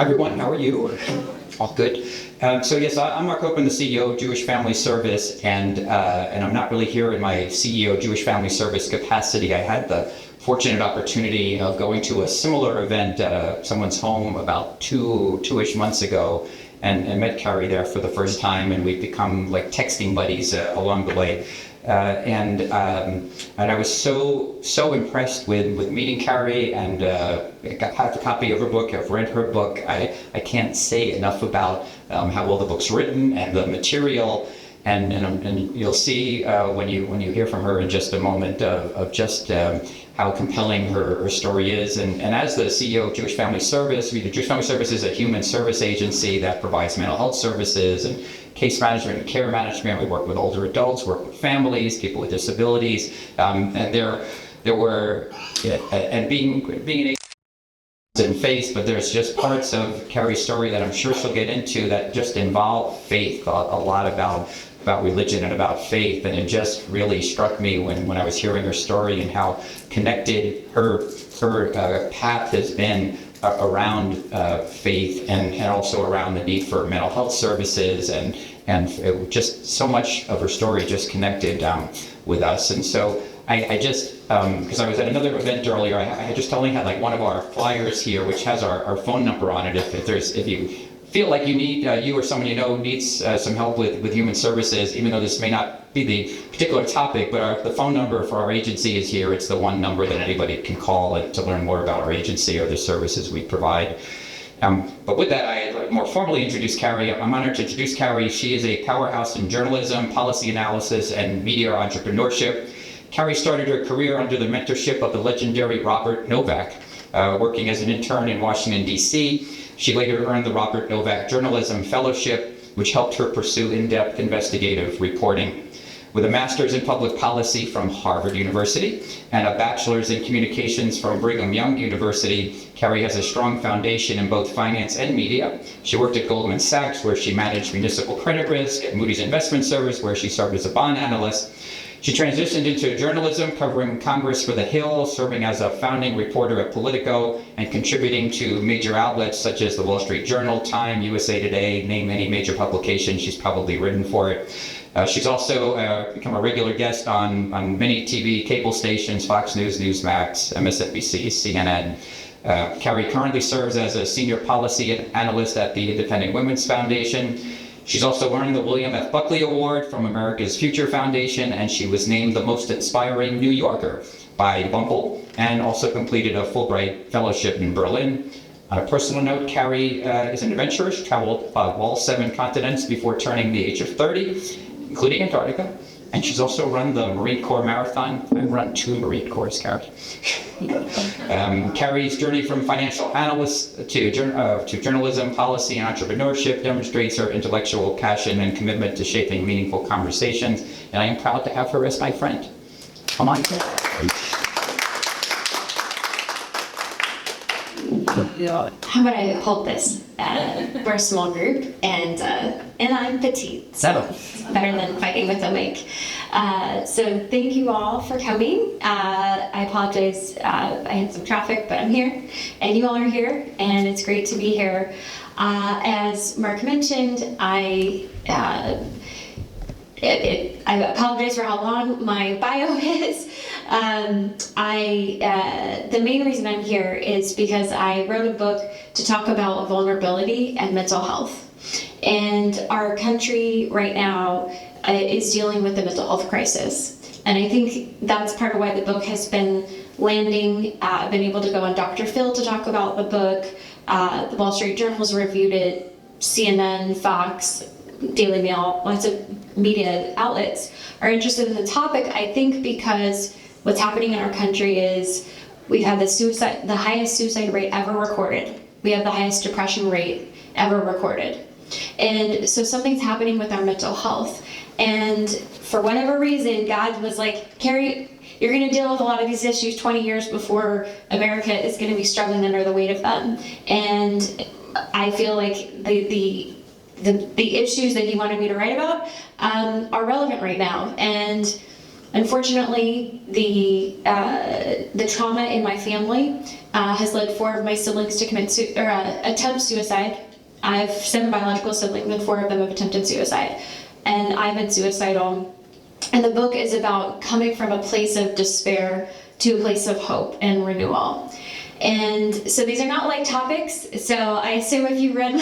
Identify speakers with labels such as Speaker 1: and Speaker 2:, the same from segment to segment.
Speaker 1: everyone, how are you? All good. So yes, I'm Mark Open, the CEO of Jewish Family Service, and I'm not really here in my CEO Jewish Family Service capacity. I had the fortunate opportunity of going to a similar event at someone's home about two-ish months ago, and met Carrie there for the first time, and we've become like texting buddies along the way. And I was so impressed with meeting Carrie, and I have a copy of her book. I've read her book. I can't say enough about how well the book's written and the material, and you'll see when you hear from her in just a moment of just how compelling her story is. And as the CEO of Jewish Family Service, Jewish Family Service is a human service agency that provides mental health services and case management and care management. We work with older adults, work with families, people with disabilities, and there were, and being an in faith, but there's just parts of Carrie's story that I'm sure she'll get into that just involve faith, a lot about religion and about faith, and it just really struck me when I was hearing her story and how connected her path has been around faith and also around the need for mental health services, and it just so much of her story just connected with us. And so I just, because I was at another event earlier, I just only had like one of our flyers here, which has our phone number on it. If you feel like you need, you or someone you know needs some help with human services, even though this may not be the particular topic, but the phone number for our agency is here. It's the one number that anybody can call to learn more about our agency or the services we provide. But with that, I more formally introduce Carrie. I'm honored to introduce Carrie. She is a powerhouse in journalism, policy analysis, and media entrepreneurship. Carrie started her career under the mentorship of the legendary Robert Novak, working as an intern in Washington, D.C. She later earned the Robert Novak Journalism Fellowship, which helped her pursue in-depth investigative reporting. With a master's in public policy from Harvard University and a bachelor's in communications from Brigham Young University, Carrie has a strong foundation in both finance and media. She worked at Goldman Sachs, where she managed municipal credit risk, at Moody's Investment Service, where she served as a bond analyst. She transitioned into journalism, covering Congress for The Hill, serving as a founding reporter at Politico, and contributing to major outlets such as the Wall Street Journal, Time, USA Today, name any major publication. She's probably written for it. She's also become a regular guest on many TV cable stations, Fox News, Newsmax, MSNBC, CNN. Carrie currently serves as a senior policy analyst at the Independent Women's Foundation. She's also earned the William F. Buckley Award from America's Future Foundation, and she was named the most inspiring New Yorker by Bumble, and also completed a Fulbright Fellowship in Berlin. On a personal note, Carrie is an adventurous, traveled all 7 continents before turning the age of 30, including Antarctica. And she's also run the Marine Corps Marathon. I've run 2 Marine Corps, Carrie. Carrie's journey from financial analyst to journalism, policy, and entrepreneurship demonstrates her intellectual passion and commitment to shaping meaningful conversations. And I am proud to have her as my friend. Come on.
Speaker 2: How about I hold this? We're a small group, and I'm petite, so it's better than fighting with a mic. So thank you all for coming. I apologize, I had some traffic, but I'm here, and you all are here, and it's great to be here. As Mark mentioned, I apologize for how long my bio is. The main reason I'm here is because I wrote a book to talk about vulnerability and mental health. And our country right now is dealing with the mental health crisis. And I think that's part of why the book has been landing. I've been able to go on Dr. Phil to talk about the book. The Wall Street Journal has reviewed it, CNN, Fox, Daily Mail, lots of media outlets are interested in the topic, I think, because what's happening in our country is we've had the highest suicide rate ever recorded. We have the highest depression rate ever recorded. And so something's happening with our mental health. And for whatever reason, God was like, Carrie, you're going to deal with a lot of these issues 20 years before America is going to be struggling under the weight of them. And I feel like the issues that he wanted me to write about are relevant right now. And Unfortunately, the trauma in my family has led 4 of my siblings to attempt suicide. I have 7 biological siblings, and 4 of them have attempted suicide. And I've been suicidal. And the book is about coming from a place of despair to a place of hope and renewal. And so these are not light topics, so I assume if you read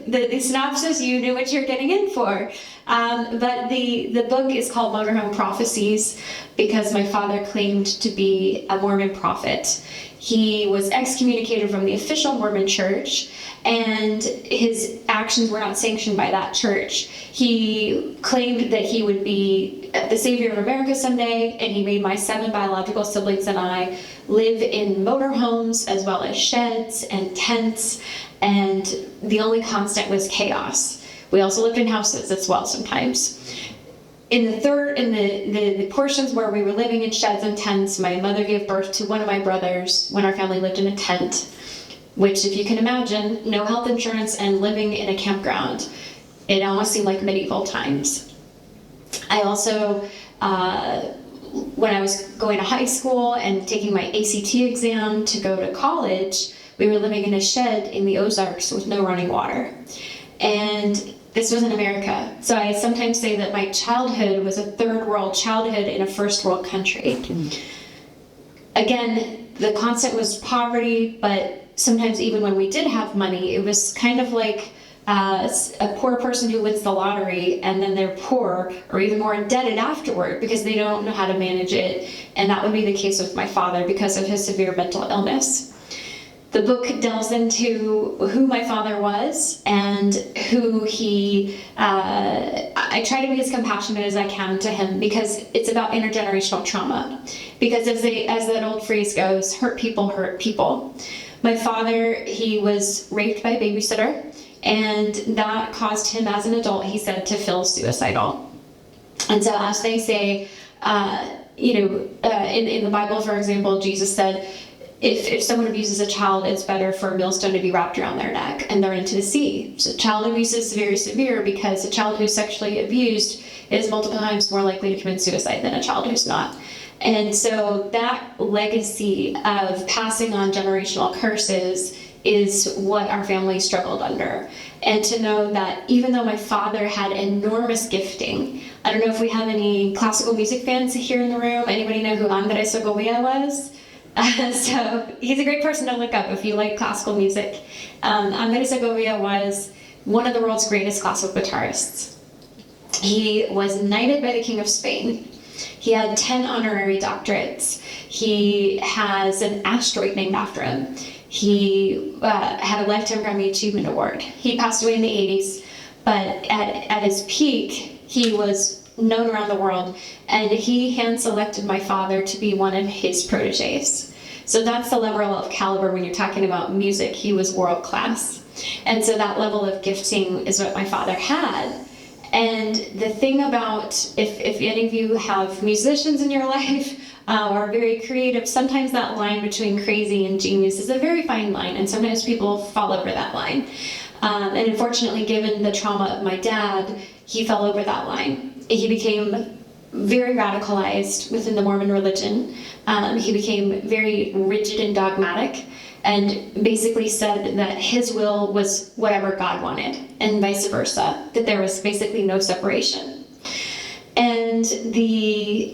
Speaker 2: the synopsis, you knew what you're getting in for. But the book is called Motorhome Prophecies because my father claimed to be a Mormon prophet. He was excommunicated from the official Mormon church, and his actions were not sanctioned by that church. He claimed that he would be the savior of America someday, and he made my 7 biological siblings and I live in motorhomes as well as sheds and tents, and the only constant was chaos. We also lived in houses as well sometimes. In the portions where we were living in sheds and tents, my mother gave birth to one of my brothers when our family lived in a tent, which, if you can imagine, no health insurance and living in a campground, it almost seemed like medieval times. I also, when I was going to high school and taking my ACT exam to go to college, we were living in a shed in the Ozarks with no running water. And this was in America. So I sometimes say that my childhood was a third world childhood in a first world country. Again, the constant was poverty, but sometimes even when we did have money, it was kind of like a poor person who wins the lottery and then they're poor or even more indebted afterward because they don't know how to manage it. And that would be the case with my father because of his severe mental illness. The book delves into who my father was and who he, I try to be as compassionate as I can to him because it's about intergenerational trauma. Because as that old phrase goes, hurt people hurt people. My father, he was raped by a babysitter, and that caused him as an adult, he said, to feel suicidal. And so as they say, in the Bible, for example, Jesus said, if someone abuses a child, it's better for a millstone to be wrapped around their neck and thrown into the sea. So child abuse is very severe because a child who's sexually abused is multiple times more likely to commit suicide than a child who's not. And so that legacy of passing on generational curses is what our family struggled under. And to know that even though my father had enormous gifting, I don't know if we have any classical music fans here in the room. Anybody know who Andres Segovia was? So he's a great person to look up if you like classical music. Andres Segovia was one of the world's greatest classical guitarists. He was knighted by the King of Spain. He had 10 honorary doctorates. He has an asteroid named after him. He had a Lifetime Grammy Achievement Award. He passed away in the 80s, but at his peak, he was known around the world, and he hand-selected my father to be one of his proteges. So that's the level of caliber when you're talking about music. He was world-class. And so that level of gifting is what my father had. And the thing about, if any of you have musicians in your life or are very creative, sometimes that line between crazy and genius is a very fine line, and sometimes people fall over that line. And unfortunately, given the trauma of my dad, he fell over that line. He became very radicalized within the Mormon religion. He became very rigid and dogmatic, and basically said that his will was whatever God wanted, and vice versa, that there was basically no separation. And the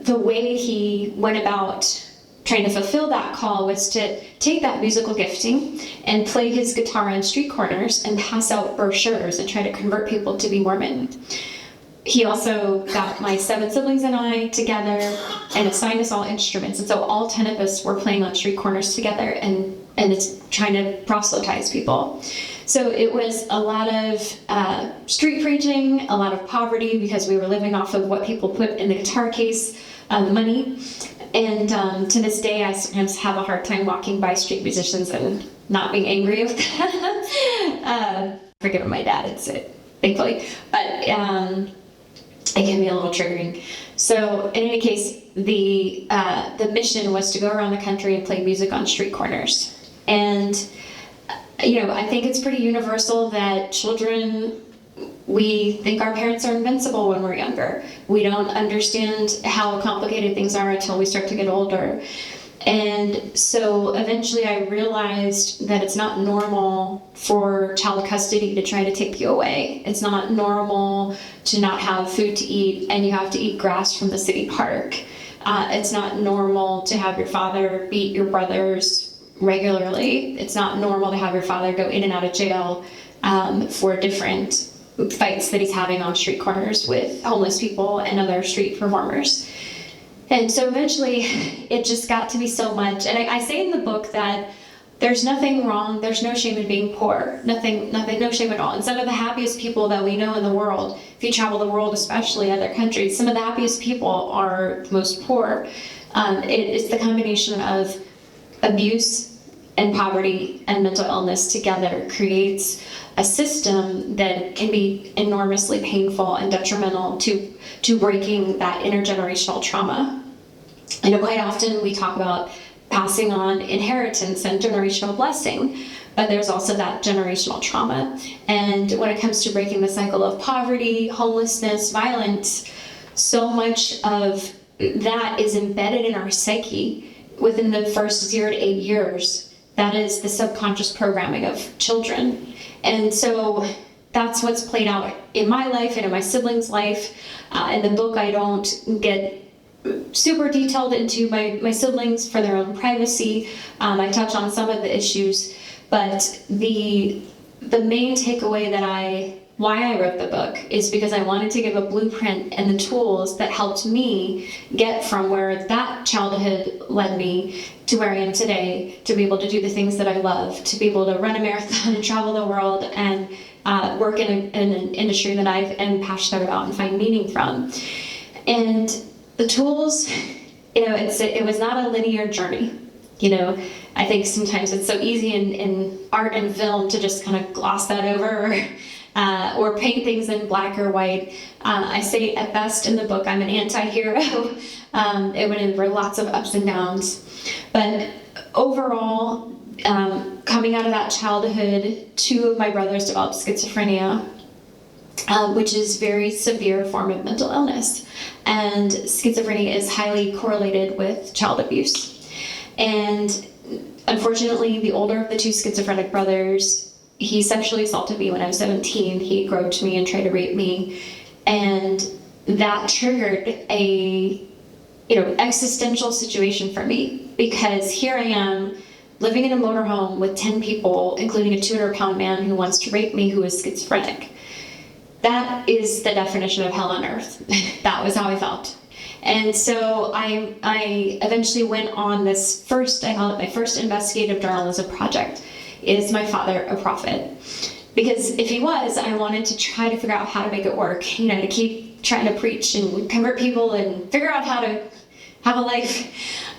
Speaker 2: way he went about trying to fulfill that call was to take that musical gifting and play his guitar on street corners and pass out brochures and try to convert people to be Mormon. He also got my 7 siblings and I together and assigned us all instruments. And so all 10 of us were playing on street corners together and it's trying to proselytize people. So it was a lot of street preaching, a lot of poverty because we were living off of what people put in the guitar case, money. And to this day, I sometimes have a hard time walking by street musicians and not being angry with them. Forgive my dad, it's it, thankfully. But it can be a little triggering. So in any case, the mission was to go around the country and play music on street corners. And I think it's pretty universal that children we think our parents are invincible when we're younger. We don't understand how complicated things are until we start to get older. And so eventually I realized that it's not normal for child custody to try to take you away. It's not normal to not have food to eat and you have to eat grass from the city park. It's not normal to have your father beat your brothers regularly. It's not normal to have your father go in and out of jail for different fights that he's having on street corners with homeless people and other street performers. And so eventually it just got to be so much. And I say in the book that there's nothing wrong, there's no shame in being poor, no shame at all. And some of the happiest people that we know in the world, if you travel the world, especially other countries, some of the happiest people are the most poor. It's the combination of abuse and poverty and mental illness together creates a system that can be enormously painful and detrimental to breaking that intergenerational trauma. I know quite often we talk about passing on inheritance and generational blessing, but there's also that generational trauma. And when it comes to breaking the cycle of poverty, homelessness, violence, so much of that is embedded in our psyche within the first 0 to 8 years. That is the subconscious programming of children. And so that's what's played out in my life and in my siblings' life. In the book, I don't get super detailed into my siblings for their own privacy. I touch on some of the issues, but the main takeaway why I wrote the book is because I wanted to give a blueprint and the tools that helped me get from where that childhood led me to where I am today, to be able to do the things that I love, to be able to run a marathon and travel the world and work in an industry that I am passionate about and find meaning from. And the tools, it was not a linear journey. I think sometimes it's so easy in art and film to just kind of gloss that over or paint things in black or white. I say at best in the book, I'm an anti-hero. There were lots of ups and downs. But overall, coming out of that childhood, 2 of my brothers developed schizophrenia, which is a very severe form of mental illness. And schizophrenia is highly correlated with child abuse. And unfortunately, the older of the 2 schizophrenic brothers, he sexually assaulted me when I was 17. He groped me and tried to rape me. And that triggered a existential situation for me, because here I am living in a motorhome with 10 people, including a 200-pound man who wants to rape me, who is schizophrenic. That is the definition of hell on earth. That was how I felt. And so I eventually went on this I call it my first investigative journalism project. Is my father a prophet? Because if he was, I wanted to try to figure out how to make it work, to keep trying to preach and convert people and figure out how to have a life.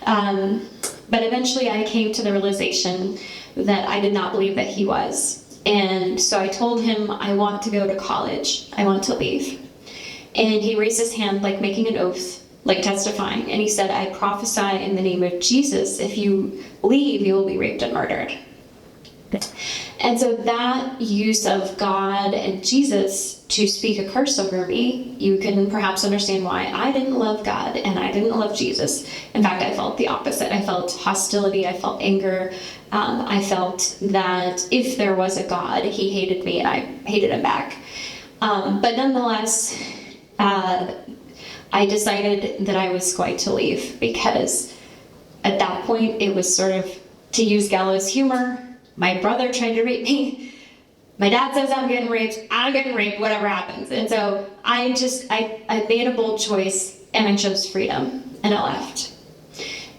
Speaker 2: But eventually I came to the realization that I did not believe that he was. And so I told him, I want to go to college. I want to leave. And he raised his hand like making an oath, like testifying. And he said, I prophesy in the name of Jesus, if you leave, you will be raped and murdered. And so that use of God and Jesus to speak a curse over me, you can perhaps understand why I didn't love God and I didn't love Jesus. In fact, I felt the opposite. I felt hostility. I felt anger. I felt that if there was a God, he hated me and I hated him back. But nonetheless, I decided that I was going to leave, because at that point it was sort of, to use gallows humor, my brother tried to rape me. My dad says I'm getting raped, whatever happens. And so I made a bold choice, and I chose freedom, and I left.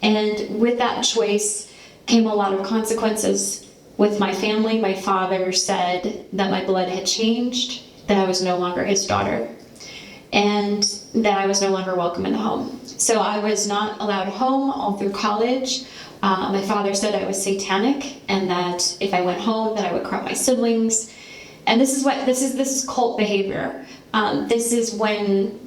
Speaker 2: And with that choice came a lot of consequences with my family. My father said that my blood had changed, that I was no longer his daughter, and that I was no longer welcome in the home. So I was not allowed home all through college. My father said I was satanic, and that if I went home, that I would corrupt my siblings. And this is cult behavior. This is when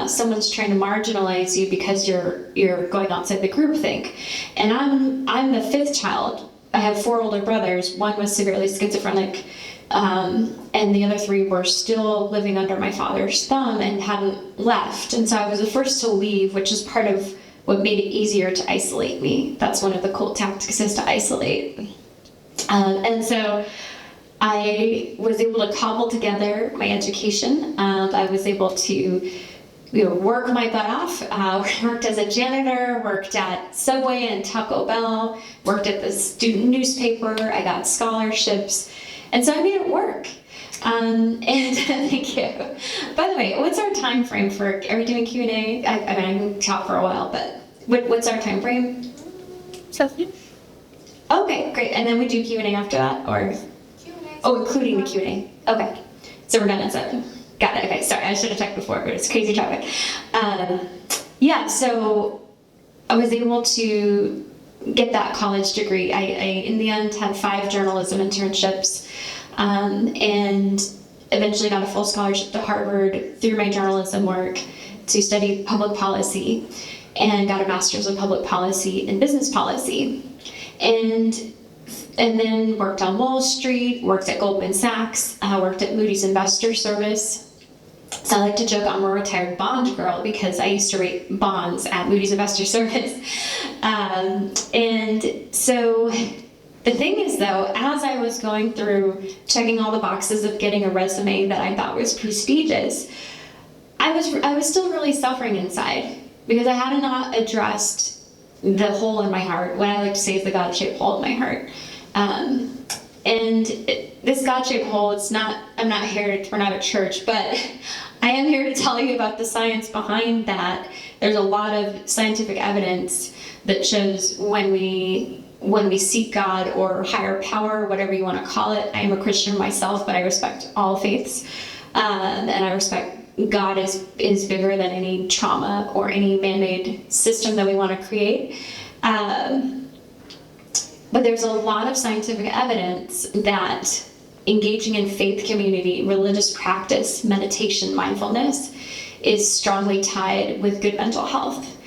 Speaker 2: someone's trying to marginalize you because you're going outside the groupthink. And I'm the 5th child. I have 4 older brothers. One was severely schizophrenic. And the other 3 were still living under my father's thumb and hadn't left. And so I was the first to leave, which is part of what made it easier to isolate me. That's one of the cult tactics, is to isolate. And so I was able to cobble together my education. I was able to work my butt off. Worked as a janitor, worked at Subway and Taco Bell, worked at the student newspaper. I got scholarships. And so I made it work. And thank you. By the way, what's our time frame for, are we doing Q&A? I mean, I can talk for a while, but what's our time frame?
Speaker 3: 7.
Speaker 2: Okay, great. And then we do Q&A after that, or? Oh, including the Q&A. Okay. So we're done at 7. Got it. Okay, sorry, I should have checked before, but it's a crazy topic. Yeah, so I was able to get that college degree. I in the end, had 5 journalism internships, and eventually got a full scholarship to Harvard through my journalism work to study public policy, and got a master's in public policy and business policy. And then worked on Wall Street, worked at Goldman Sachs, worked at Moody's Investor Service. So I like to joke I'm a retired bond girl because I used to rate bonds at Moody's Investor Service. And so the thing is, though, as I was going through checking all the boxes of getting a resume that I thought was prestigious, I was still really suffering inside because I had not addressed the hole in my heart. What I like to say is the God-shaped hole in my heart. This God-shaped hole, I'm not here, we're not a church, but I am here to tell you about the science behind that. There's a lot of scientific evidence that shows when we seek God or higher power, whatever you want to call it. I am a Christian myself, but I respect all faiths. And I respect God is bigger than any trauma or any man-made system that we want to create. But there's a lot of scientific evidence that engaging in faith community, religious practice, meditation, mindfulness is strongly tied with good mental health.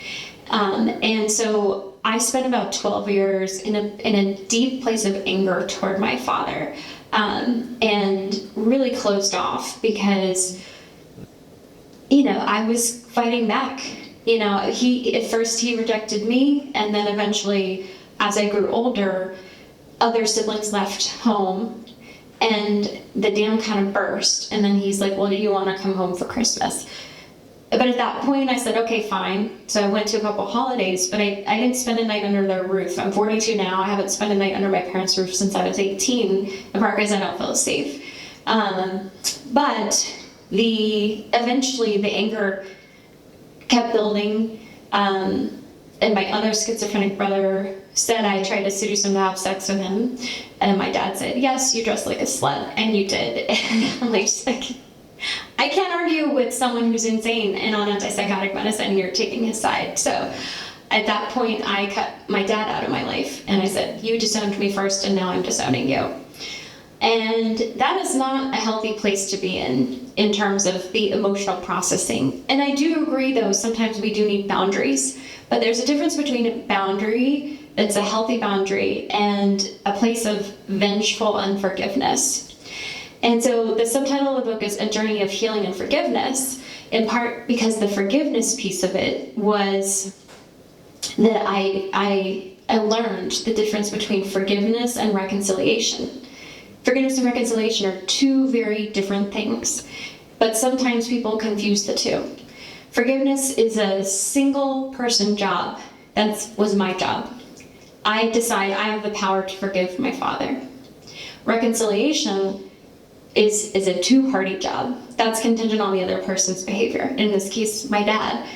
Speaker 2: And so I spent about 12 years in a deep place of anger toward my father, and really closed off because, I was fighting back. At first he rejected me, and then eventually, as I grew older, other siblings left home, and the dam kind of burst. And then he's like, well, do you want to come home for Christmas? But at that point, I said, okay, fine. So I went to a couple holidays, but I didn't spend a night under their roof. I'm 42 now. I haven't spent a night under my parents' roof since I was 18, in part because I don't feel safe. But eventually the anger kept building, and my other schizophrenic brother said I tried to seduce him to have sex with him, and my dad said, yes, you dressed like a slut, and you did. And I'm like, I can't argue with someone who's insane and on antipsychotic medicine, and you're taking his side. So at that point, I cut my dad out of my life, and I said, you disowned me first, and now I'm disowning you. And that is not a healthy place to be in terms of the emotional processing. And I do agree, though, sometimes we do need boundaries, but there's a difference between a boundary that's a healthy boundary and a place of vengeful unforgiveness. And so the subtitle of the book is A Journey of Healing and Forgiveness, in part because the forgiveness piece of it was that I learned the difference between forgiveness and reconciliation. Forgiveness and reconciliation are 2 very different things, but sometimes people confuse the 2. Forgiveness is a single person job. That was my job. I decide I have the power to forgive my father. Reconciliation is a 2-party job. That's contingent on the other person's behavior. In this case, my dad.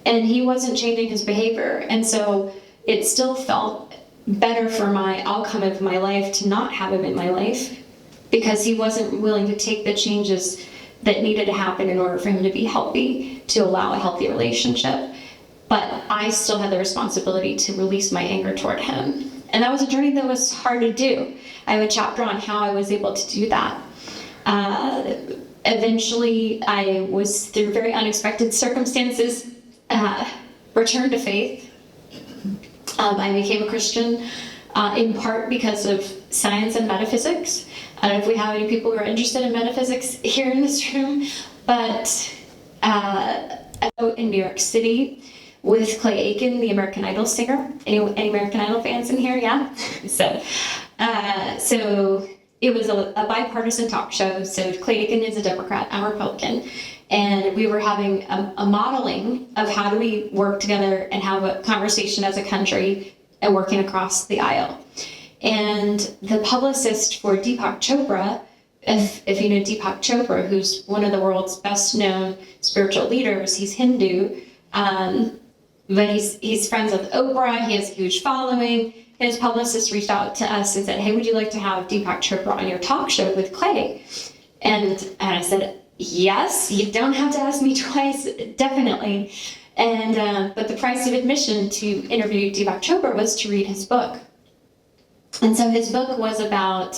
Speaker 2: And he wasn't changing his behavior. And so it still felt better for my outcome of my life to not have him in my life, because he wasn't willing to take the changes that needed to happen in order for him to be healthy, to allow a healthy relationship. But I still had the responsibility to release my anger toward him. And that was a journey that was hard to do. I have a chapter on how I was able to do that. Eventually, I was, through very unexpected circumstances, returned to faith. I became a Christian in part because of science and metaphysics. I don't know if we have any people who are interested in metaphysics here in this room, but I go in New York City with Clay Aiken, the American Idol singer. Any American Idol fans in here? Yeah? So it was a bipartisan talk show. So Clay Aiken is a Democrat, I'm a Republican. And we were having a modeling of how do we work together and have a conversation as a country and working across the aisle. And the publicist for Deepak Chopra, if you know Deepak Chopra, who's one of the world's best known spiritual leaders, he's Hindu, but he's friends with Oprah, he has a huge following. His publicist reached out to us and said, hey, would you like to have Deepak Chopra on your talk show with Clay? And I said, yes, you don't have to ask me twice, definitely. And but the price of admission to interview Deepak Chopra was to read his book. And so his book was about,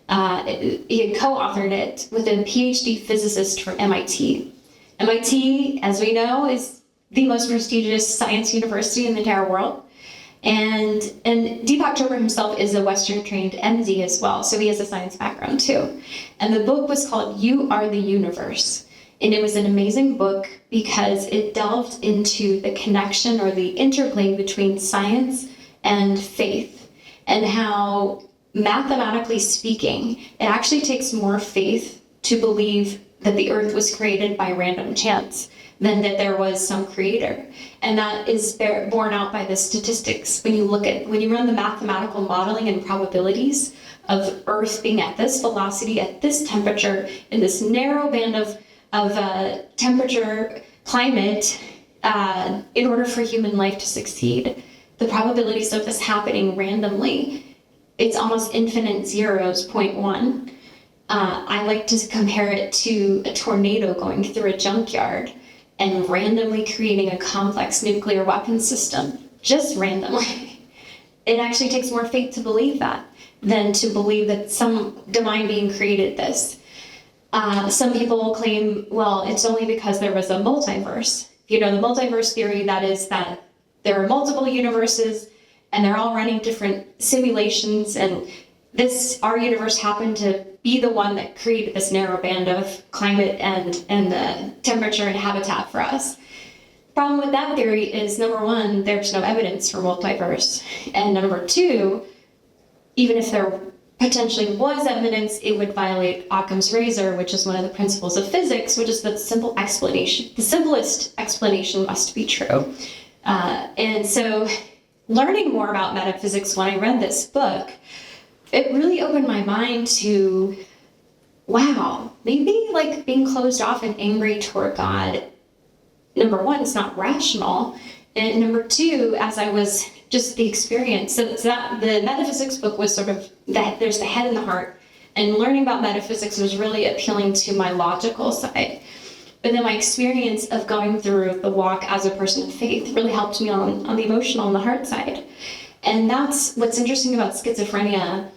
Speaker 2: he had co-authored it with a PhD physicist from MIT. MIT, as we know, is the most prestigious science university in the entire world. And Deepak Chopra himself is a Western-trained MD as well, so he has a science background too. And the book was called You Are the Universe. And it was an amazing book because it delved into the connection or the interplay between science and faith, and how, mathematically speaking, it actually takes more faith to believe that the earth was created by random chance than that there was some creator. And that is borne out by the statistics. When you run the mathematical modeling and probabilities of Earth being at this velocity, at this temperature, in this narrow band of temperature, climate, in order for human life to succeed, the probabilities of this happening randomly, it's almost infinite zeros, 0.1. I like to compare it to a tornado going through a junkyard and randomly creating a complex nuclear weapon system, just randomly. It actually takes more faith to believe that than to believe that some divine being created this. Some people claim, well, it's only because there was a multiverse. You know, the multiverse theory, that is that there are multiple universes and they're all running different simulations, and our universe happened to be the one that created this narrow band of climate and temperature and habitat for us. The problem with that theory is, number one, there's no evidence for multiverse. And number two, even if there potentially was evidence, it would violate Occam's razor, which is one of the principles of physics, which is the simple explanation. The simplest explanation must be true. And so learning more about metaphysics when I read this book, it really opened my mind to, wow, maybe like being closed off and angry toward God, number one, it's not rational. And number two, as I was just the experience, so that the metaphysics book was sort of that there's the head and the heart, and learning about metaphysics was really appealing to my logical side. But then my experience of going through the walk as a person of faith really helped me on the emotional and the heart side. And that's what's interesting about schizophrenia.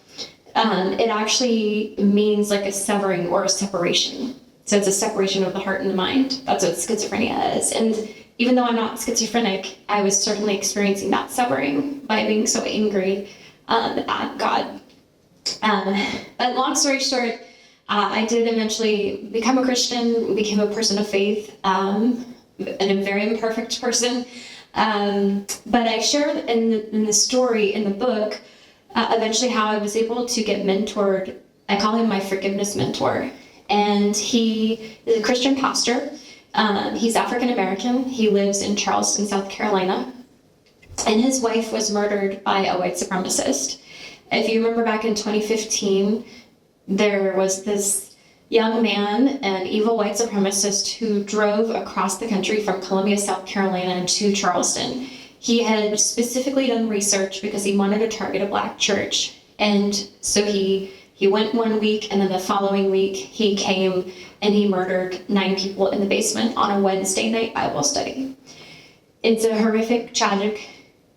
Speaker 2: It actually means like a severing or a separation. So it's a separation of the heart and the mind. That's what schizophrenia is. And even though I'm not schizophrenic, I was certainly experiencing that severing by being so angry at God. But long story short, I did eventually become a Christian, became a person of faith, and a very imperfect person. But I shared in the story, in the book, eventually how I was able to get mentored. I call him my forgiveness mentor. And he is a Christian pastor. He's African American. He lives in Charleston, South Carolina. And his wife was murdered by a white supremacist. If you remember back in 2015, there was this young man, an evil white supremacist, who drove across the country from Columbia, South Carolina to Charleston. He had specifically done research because he wanted to target a black church. And so he went 1 week, and then the following week he came and he murdered 9 people in the basement on a Wednesday night Bible study. It's a horrific, tragic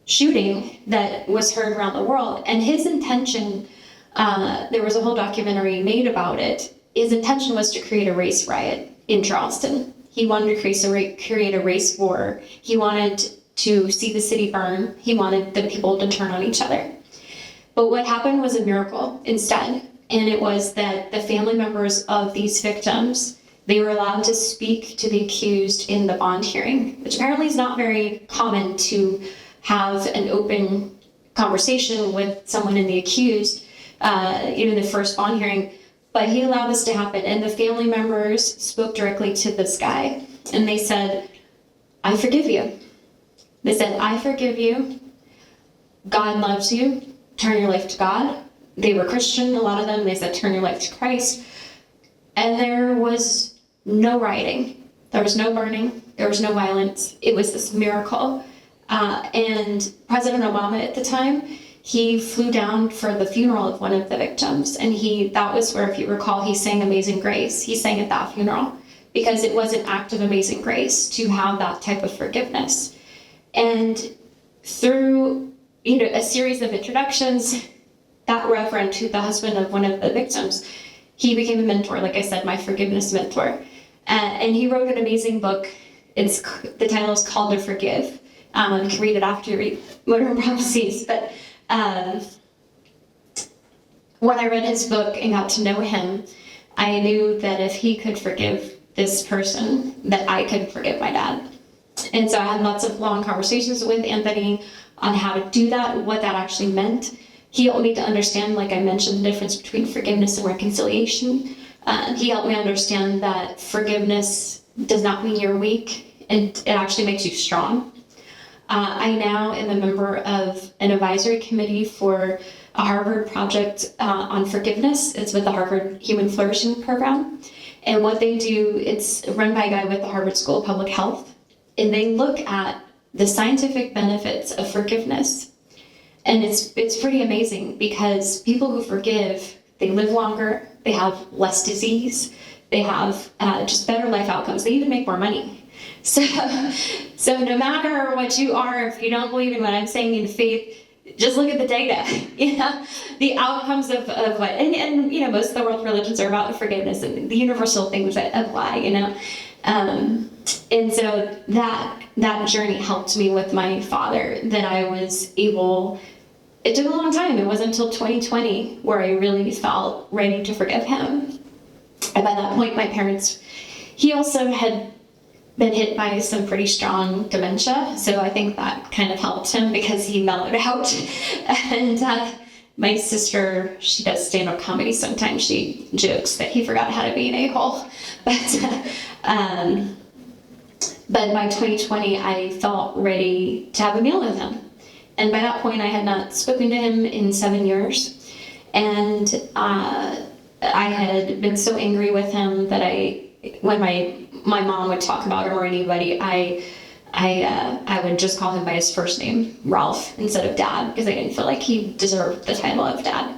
Speaker 2: shooting that was heard around the world. And his intention, there was a whole documentary made about it. His intention was to create a race riot in Charleston. He wanted to create a race war. He wanted to see the city burn. He wanted the people to turn on each other. But what happened was a miracle instead. and it was that the family members of these victims, they were allowed to speak to the accused in the bond hearing, which apparently is not very common to have an open conversation with someone in the accused, in the first bond hearing. But he allowed this to happen, and the family members spoke directly to this guy, and they said, "I forgive you." They said, "I forgive you. God loves you. Turn your life to God." They were Christian, a lot of them. They said, "Turn your life to Christ." And there was no rioting. There was no burning. There was no violence. It was this miracle. And President Obama at the time, he flew down for the funeral of one of the victims. And that was where, if you recall, he sang Amazing Grace. He sang at that funeral because it was an act of amazing grace to have that type of forgiveness. And through, a series of introductions, that reverend, who the husband of one of the victims, he became a mentor, like I said, my forgiveness mentor. And he wrote an amazing book. The title is Called to Forgive. You can read it after you read Motorhome Prophecies. But when I read his book and got to know him, I knew that if he could forgive this person, that I could forgive my dad. And so I had lots of long conversations with Anthony on how to do that, what that actually meant. He helped me to understand, like I mentioned, the difference between forgiveness and reconciliation. He helped me understand that forgiveness does not mean you're weak, and it actually makes you strong. I now am a member of an advisory committee for a Harvard project on forgiveness. It's with the Harvard Human Flourishing Program. And what they do, it's run by a guy with the Harvard School of Public Health. And they look at the scientific benefits of forgiveness. And it's pretty amazing because people who forgive, they live longer, they have less disease, they have just better life outcomes. They even make more money. So no matter what you are, if you don't believe in what I'm saying in faith, just look at the data, the outcomes of what, and most of the world religions are about forgiveness and the universal things that apply, and so that journey helped me with my father, that I was able. It took a long time. It wasn't until 2020 where I really felt ready to forgive him. And by that point, my parents, he also had been hit by some pretty strong dementia. So I think that kind of helped him because he mellowed out. And my sister, she does stand-up comedy sometimes. She jokes that he forgot how to be an a-hole. But by 2020, I felt ready to have a meal with him. And by that point, I had not spoken to him in 7 years. And I had been so angry with him that when my mom would talk about him or anybody, I would just call him by his first name, Ralph, instead of Dad, because I didn't feel like he deserved the title of Dad.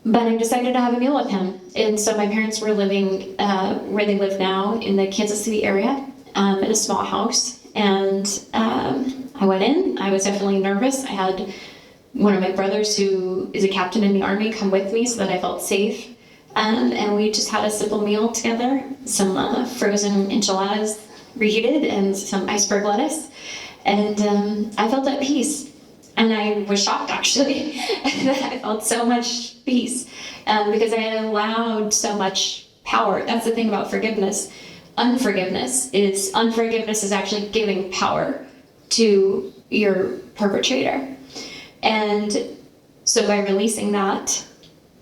Speaker 2: But I decided to have a meal with him. And so my parents were living where they live now in the Kansas City area, in a small house. And I went in. I was definitely nervous. I had one of my brothers who is a captain in the Army come with me so that I felt safe. And we just had a simple meal together, some frozen enchiladas reheated and some iceberg lettuce. And I felt at peace. And I was shocked, actually, that I felt so much peace because I had allowed so much power. That's the thing about forgiveness. Unforgiveness is actually giving power to your perpetrator. And so by releasing that,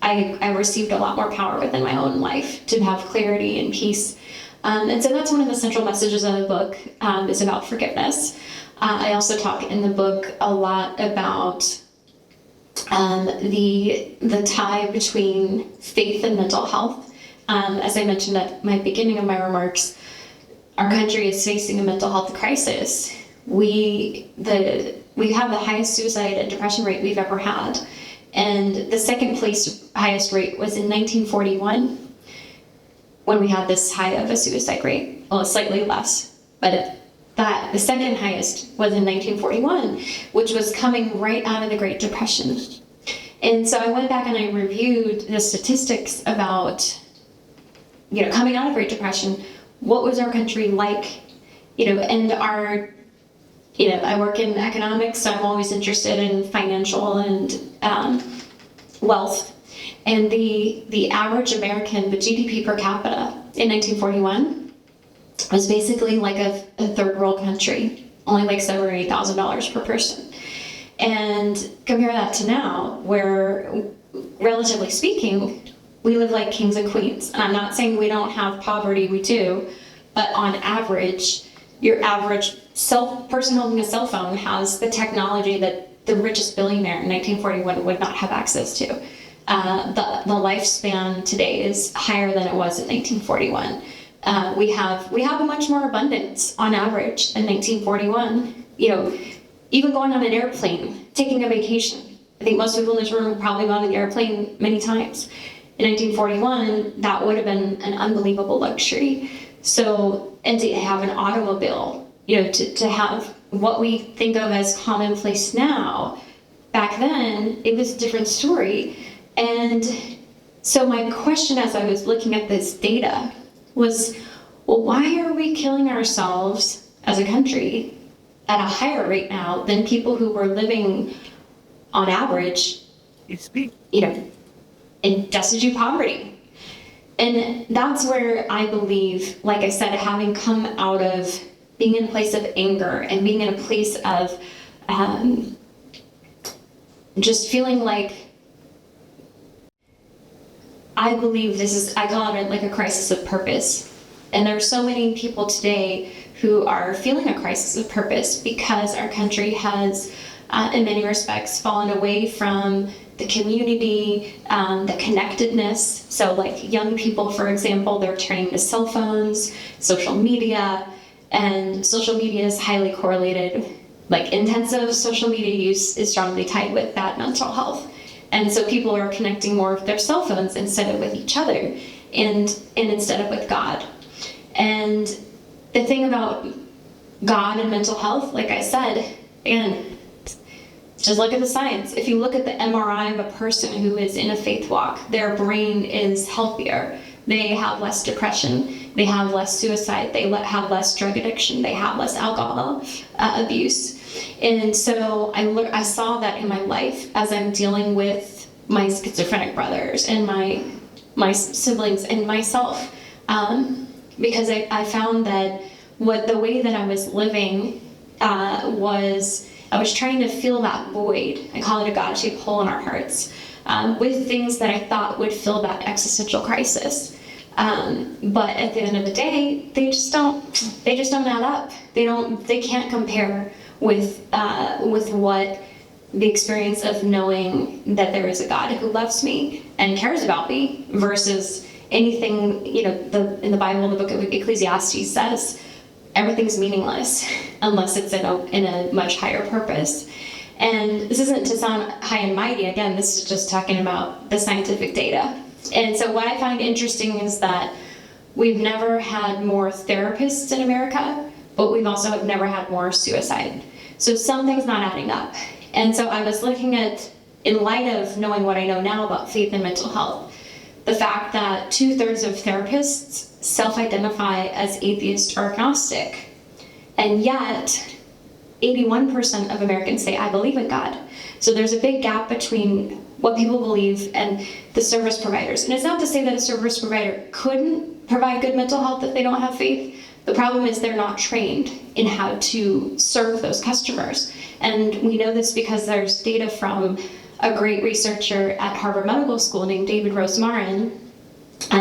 Speaker 2: I received a lot more power within my own life to have clarity and peace. And so that's one of the central messages of the book, is about forgiveness. I also talk in the book a lot about the tie between faith and mental health. As I mentioned at my beginning of my remarks, our country is facing a mental health crisis. We have the highest suicide and depression rate we've ever had. And the second place highest rate was in 1941, when we had this high of a suicide rate. Well, slightly less, but the second highest was in 1941, which was coming right out of the Great Depression. And so I went back and I reviewed the statistics about, coming out of Great Depression, what was our country like, and our, I work in economics, so I'm always interested in financial and wealth. And the average American, the GDP per capita in 1941 was basically like a third world country, only like $7,000 or $8,000 per person. And compare that to now, where, relatively speaking, we live like kings and queens. And I'm not saying we don't have poverty, we do, but on average, your average person holding a cell phone has the technology that the richest billionaire in 1941 would not have access to. The lifespan today is higher than it was in 1941. We have a much more abundance on average in 1941. You know, even going on an airplane, taking a vacation. I think most people in this room have probably gone on an airplane many times. In 1941, that would have been an unbelievable luxury. So, and to have an automobile, you know, to have what we think of as commonplace now, back then, it was a different story. And so my question as I was looking at this data was, well, why are we killing ourselves as a country at a higher rate now than people who were living on average, you know, in destitute poverty? And that's where I believe, like I said, having come out of being in a place of anger and being in a place of just feeling like, I believe I call it like a crisis of purpose. And there are so many people today who are feeling a crisis of purpose because our country has, in many respects, fallen away from the community, the connectedness. So like young people, for example, they're turning to cell phones, social media, and social media is highly correlated. Like intensive social media use is strongly tied with bad mental health. And so people are connecting more with their cell phones instead of with each other and instead of with God. And the thing about God and mental health, like I said, again, just look at the science. If you look at the MRI of a person who is in a faith walk, their brain is healthier. They have less depression. They have less suicide. They have less drug addiction. They have less alcohol abuse. And so I saw that in my life as I'm dealing with my schizophrenic brothers and my siblings and myself. Because I found that the way that I was living was I was trying to fill that void. I call it a God-shaped hole in our hearts, with things that I thought would fill that existential crisis. But at the end of the day, they just don't add up. They can't compare with what the experience of knowing that there is a God who loves me and cares about me versus anything, you know, in the Bible, the book of Ecclesiastes says, everything's meaningless unless it's in a much higher purpose. And this isn't to sound high and mighty. Again, this is just talking about the scientific data. And so what I find interesting is that we've never had more therapists in America, but we've also have never had more suicide. So something's not adding up. And so I was looking at, in light of knowing what I know now about faith and mental health, the fact that 2/3 of therapists self-identify as atheist or agnostic, and yet 81% of Americans say, I believe in God. So there's a big gap between what people believe and the service providers. And it's not to say that a service provider couldn't provide good mental health if they don't have faith. The problem is they're not trained in how to serve those customers. And we know this because there's data from a great researcher at Harvard Medical School named David Rosmarin.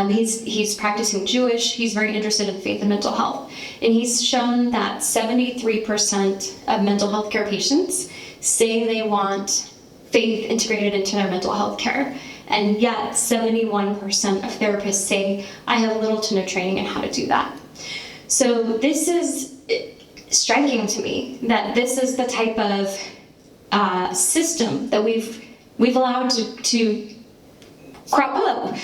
Speaker 2: He's practicing Jewish. He's very interested in faith and mental health. And he's shown that 73% of mental health care patients say they want faith integrated into their mental health care. And yet 71% of therapists say, I have little to no training in how to do that. So this is striking to me that this is the type of system that we've allowed to crop up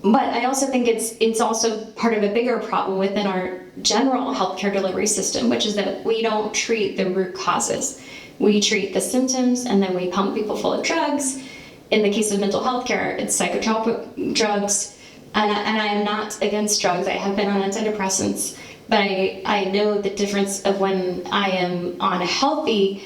Speaker 2: but I also think it's also part of a bigger problem within our general healthcare delivery system, which is that we don't treat the root causes. We treat the symptoms and then we pump people full of drugs. In the case of mental health care, it's psychotropic drugs. And I am not against drugs. I have been on antidepressants, but I know the difference of when I am on a healthy,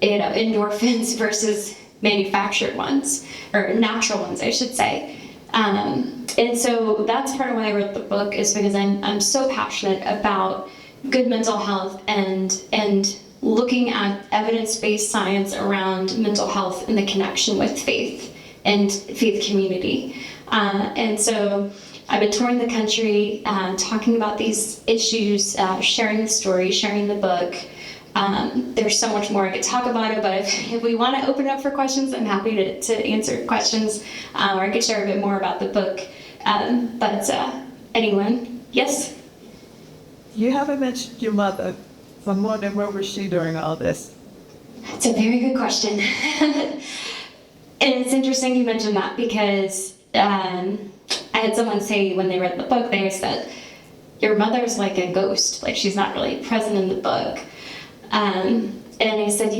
Speaker 2: endorphins versus manufactured ones, or natural ones, I should say. And so that's part of why I wrote the book, is because I'm so passionate about good mental health and looking at evidence-based science around mental health and the connection with faith and faith community. And so I've been touring the country, talking about these issues, sharing the story, sharing the book. There's so much more I could talk about it, but if we want to open it up for questions, I'm happy to answer questions, or I could share a bit more about the book. But anyone? Yes?
Speaker 3: You haven't mentioned your mother. So I'm wondering, where was she during all this?
Speaker 2: It's a very good question. And it's interesting you mentioned that, because I had someone say when they read the book, they said, your mother's like a ghost, like she's not really present in the book. And I said,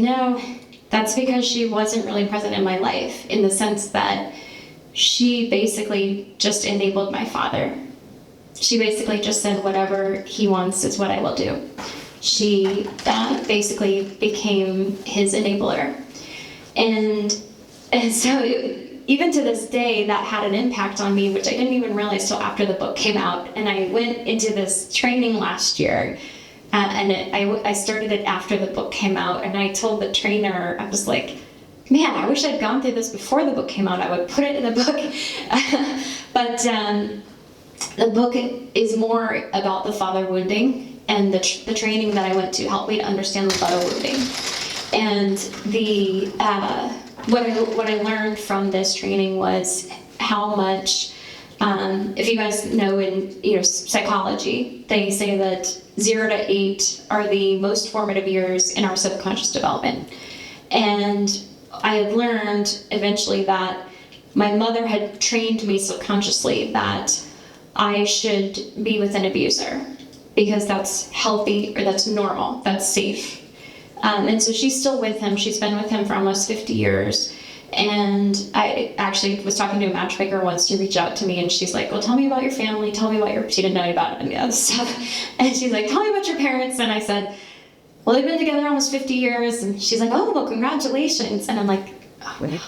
Speaker 2: that's because she wasn't really present in my life, in the sense that she basically just enabled my father. She basically just said, whatever he wants is what I will do. She basically became his enabler. And so even to this day, that had an impact on me, which I didn't even realize till after the book came out. And I went into this training last year, and I started it after the book came out. And I told the trainer, I was like, man, I wish I'd gone through this before the book came out. I would put it in the book. But the book is more about the father wounding, and the training that I went to helped me to understand the father wounding. And what I learned from this training was how much, if you guys know in psychology, they say that 0 to 8 are the most formative years in our subconscious development. And I had learned eventually that my mother had trained me subconsciously that I should be with an abuser, because that's healthy, or that's normal, that's safe. And so she's still with him. She's been with him for almost 50 years. And I actually was talking to a matchmaker once. She reached out to me and she's like, well, tell me about your family. Tell me about she didn't know about any other stuff. And she's like, tell me about your parents. And I said, well, they've been together almost 50 years. And she's like, oh, well, congratulations. And I'm like, oh, no,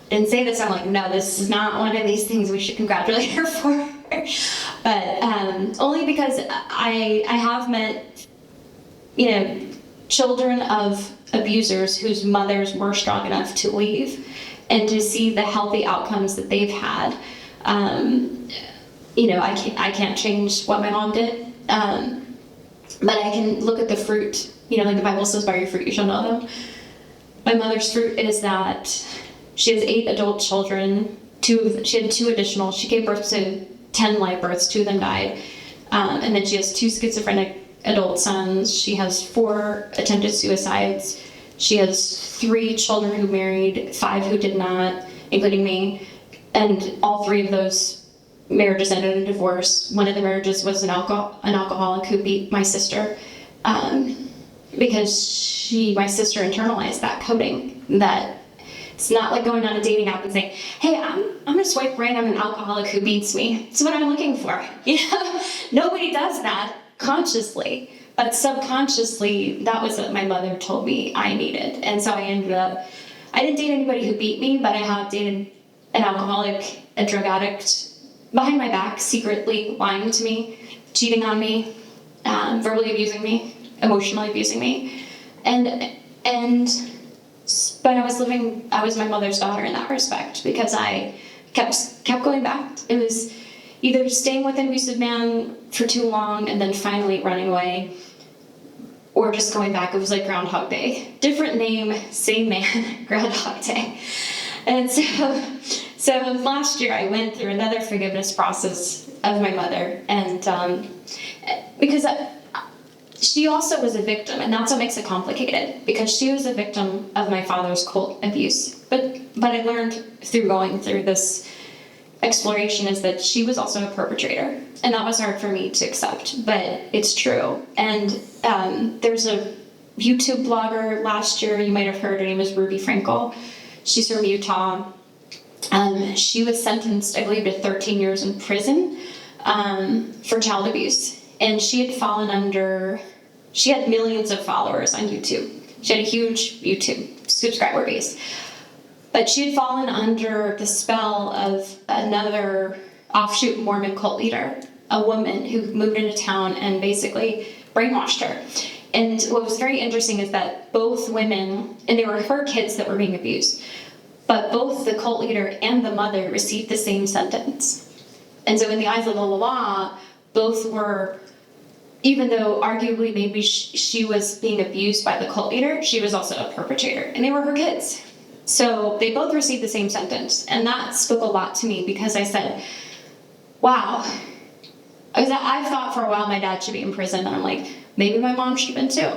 Speaker 2: didn't say this. I'm like, no, this is not one of these things we should congratulate her for. But only because I have met, children of abusers whose mothers were strong enough to leave, and to see the healthy outcomes that they've had. I can't change what my mom did, but I can look at the fruit. Like the Bible says, by your fruit you shall know them. My mother's fruit is that she has 8 adult children. She had 2 additional. She gave birth to 10 live births. 2 of them died. And then she has 2 schizophrenic adult sons. She has 4 attempted suicides. She has 3 children who married, 5 who did not, including me. And all 3 of those marriages ended in divorce. One of the marriages was an alcoholic who beat my sister, because my sister internalized that coding, that it's not like going on a dating app and saying, hey, I'm gonna swipe right, I'm an alcoholic who beats me. It's what I'm looking for. Nobody does that consciously, but subconsciously, that was what my mother told me I needed. And so I didn't date anybody who beat me, but I have dated an alcoholic, a drug addict, behind my back, secretly lying to me, cheating on me, verbally abusing me, emotionally abusing me. But I was my mother's daughter in that respect, because I kept going back. It was either staying with an abusive man for too long and then finally running away, or just going back. It was like Groundhog Day. Different name, same man, Groundhog Day. And so last year I went through another forgiveness process of my mother, and because she also was a victim, and that's what makes it complicated, because she was a victim of my father's cult abuse. But I learned through going through this exploration is that she was also a perpetrator, and that was hard for me to accept, but it's true. And there's a YouTube blogger last year, you might have heard, her name is Ruby Frankel. She's from Utah. She was sentenced, I believe, to 13 years in prison for child abuse. And she had millions of followers on YouTube. She had a huge YouTube subscriber base. But she had fallen under the spell of another offshoot Mormon cult leader, a woman who moved into town and basically brainwashed her. And what was very interesting is that both women, and they were her kids that were being abused, but both the cult leader and the mother received the same sentence. And so in the eyes of the law, both were, even though arguably maybe she was being abused by the cult leader, she was also a perpetrator, and they were her kids. So they both received the same sentence, and that spoke a lot to me because I said, wow. I've thought for a while my dad should be in prison, and I'm like, maybe my mom should have been too.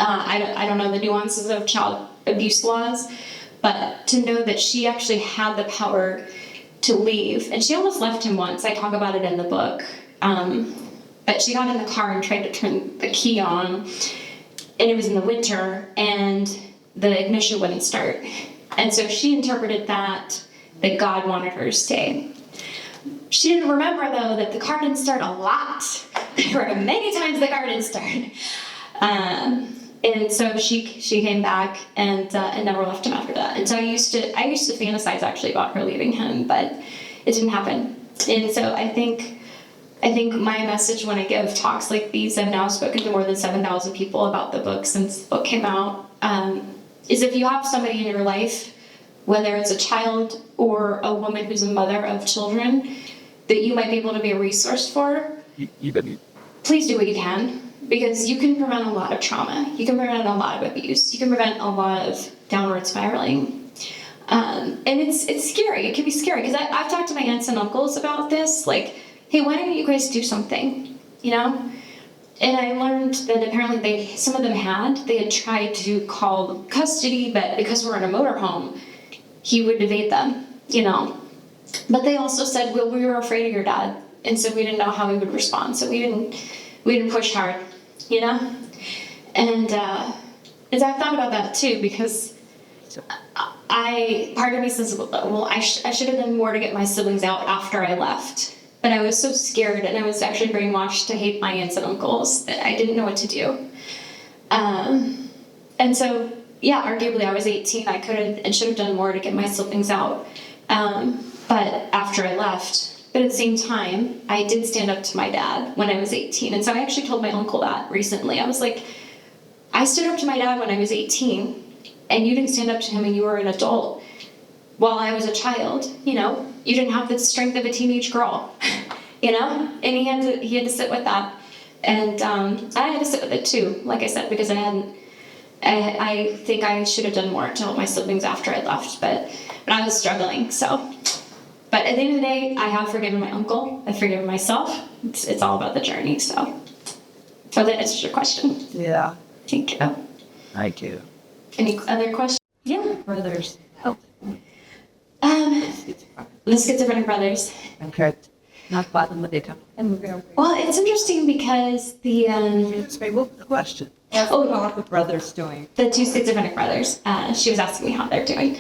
Speaker 2: I don't know the nuances of child abuse laws, but to know that she actually had the power to leave, and she almost left him once. I talk about it in the book. But she got in the car and tried to turn the key on, and it was in the winter, and the ignition wouldn't start. And so she interpreted that God wanted her to stay. She didn't remember, though, that the car didn't start a lot. There were many times the car didn't start. And so she came back and never left him after that. And so I used to fantasize actually about her leaving him, but it didn't happen. And so I think my message when I give talks like these, I've now spoken to more than 7,000 people about the book since the book came out, is if you have somebody in your life, whether it's a child or a woman who's a mother of children, that you might be able to be a resource for, please do what you can, because you can prevent a lot of trauma. You can prevent a lot of abuse. You can prevent a lot of downward spiraling. And it's scary. It can be scary, because I've talked to my aunts and uncles about this, like, hey, why don't you guys do something, you know? And I learned that apparently some of them they had tried to call custody, but because we're in a motorhome, he would evade them, you know? But they also said, well, we were afraid of your dad, and so we didn't know how he would respond, so we didn't push hard, you know? And as I've thought about that too, because part of me says, well, I should have done more to get my siblings out after I left. But I was so scared, and I was actually brainwashed to hate my aunts and uncles that I didn't know what to do. And so, yeah, arguably I was 18. I could have and should have done more to get my siblings out. But after I left, but at the same time, I did stand up to my dad when I was 18. And so I actually told my uncle that recently. I was like, I stood up to my dad when I was 18, and you didn't stand up to him, and you were an adult. While I was a child, you know, you didn't have the strength of a teenage girl, you know, and he had to sit with that, and I had to sit with it too, like I said, because I think I should have done more to help my siblings after I left, but I was struggling. So, but at the end of the day, I have forgiven my uncle. I've forgiven myself. It's all about the journey. So that answers your question.
Speaker 3: Yeah.
Speaker 2: Thank you.
Speaker 3: Thank you.
Speaker 2: Any other questions? Yeah.
Speaker 3: Brothers. Oh.
Speaker 2: The schizophrenic brothers.
Speaker 3: Okay. Not bottom of the top.
Speaker 2: Well, it's interesting because the
Speaker 3: What was the question? How are the brothers doing?
Speaker 2: the two schizophrenic brothers. She was asking me how they're doing.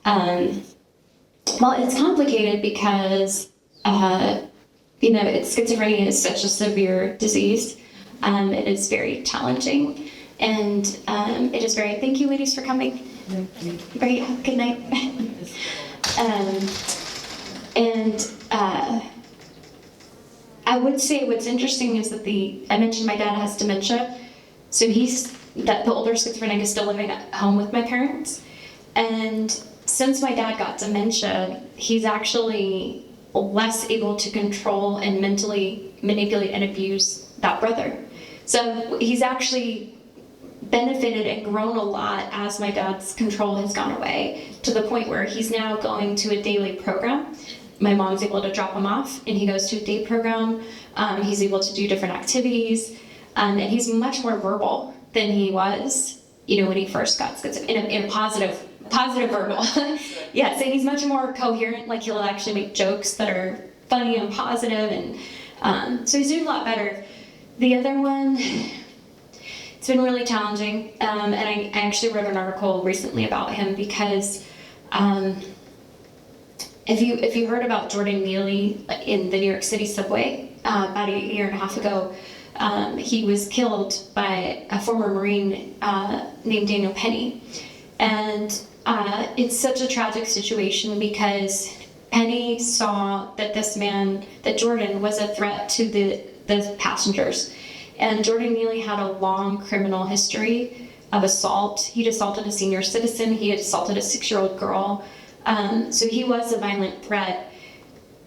Speaker 2: Well, it's complicated because schizophrenia is such a severe disease. It is very challenging, and it is very. Thank you, ladies, for coming.
Speaker 3: Thank you.
Speaker 2: Very good night. I would say what's interesting is that I mentioned my dad has dementia, so the older schizophrenic is still living at home with my parents, and since my dad got dementia, he's actually less able to control and mentally manipulate and abuse that brother. So he's actually benefited and grown a lot as my dad's control has gone away, to the point where he's now going to a daily program. My mom's able to drop him off, and he goes to a day program. He's able to do different activities, and he's much more verbal than he was, when he first got schizophrenia, in a positive verbal. Yes, and he's much more coherent. Like, he'll actually make jokes that are funny and positive, and so he's doing a lot better. The other one, it's been really challenging, and I actually wrote an article recently about him because if you heard about Jordan Neely in the New York City subway about a year and a half ago, he was killed by a former Marine named Daniel Penny, and it's such a tragic situation because Penny saw that this man, that Jordan, was a threat to the passengers. And Jordan Neely had a long criminal history of assault. He'd assaulted a senior citizen. He had assaulted a 6-year-old girl. So he was a violent threat.